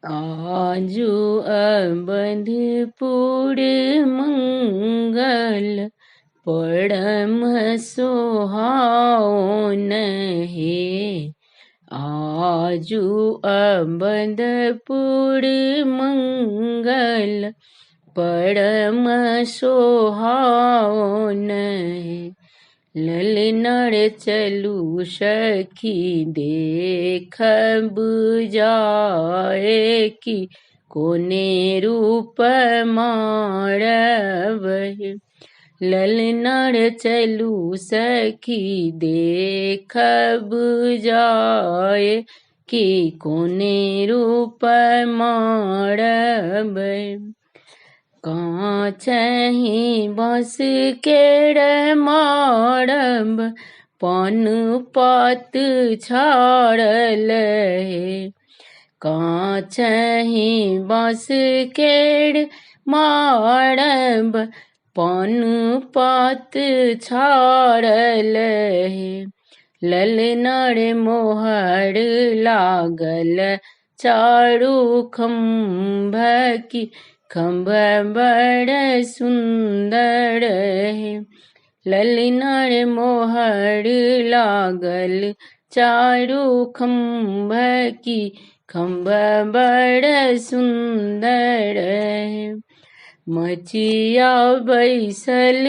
आजू अवधपुर मंगल परम सुहावन हे। आजू अवधपुर मंगल परम सुहावन हे। ललनर चलू सखी देखब जाए कि कोने रूप मारब हे। ललनर चलू सखी देखब जाए कि कोने रूप मारब हे। काछहि बस केर मारब पान पात छाड़ल हे। काछहि बस केर मारब पान पात छाड़ल हे। ललनर मोहर लागल चारू खम्भ की खम्भ बड़ सुंदर है। ललनर मोहर लागल चारू खम्भ की खम्भ बड़ सुंदर है। मचिया बैसल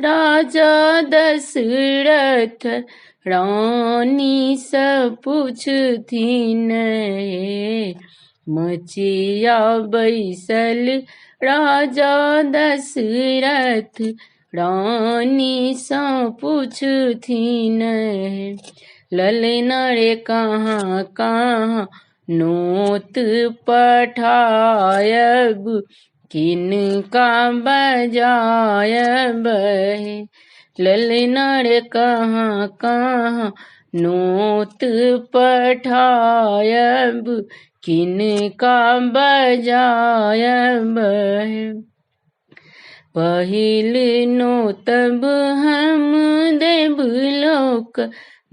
राजा दशरथ रानी से पूछथिन हे। मचिया बैसल राजा दशरथ रानी से पूछथिन हे। ललनर कहाँ कहाँ नोत पठायब किनका बजायब हे। ललनर कहाँ कहाँ नोत पठायब किनका बजायब है। पहिल नोतब हम देवलोक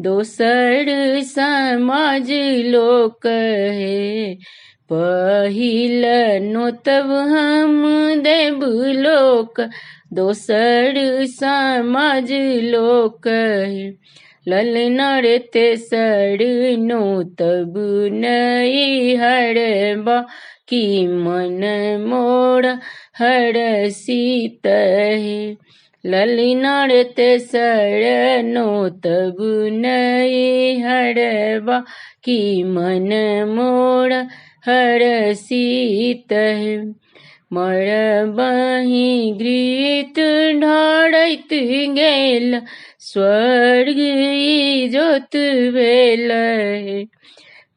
दोसर समाज लोक है। पहिल नोतब हम देवलोक दोसर समाज लोक है। ललनर तेसर नोतब नैहरबा की मन मोर हरषित है। ललनर तेसर नोतब नैहरबा की मन मोर हरषित है। मरबहि घृत ढारैत गेल स्वर्ग इजोत भेल हे।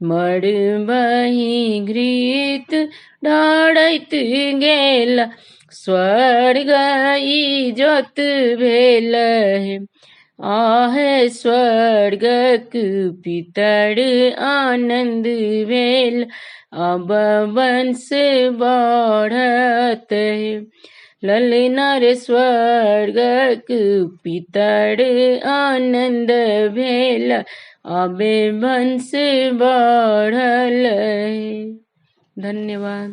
मरबहि घृत ढारैत गेल स्वर्ग इजोत भेल हे। आहे स्वर्गक पितर आनंद भेल अब वंश बढ़त है। ललनर स्वर्गक पितर आनंद भेल अब वंश बढ़ल है। धन्यवाद।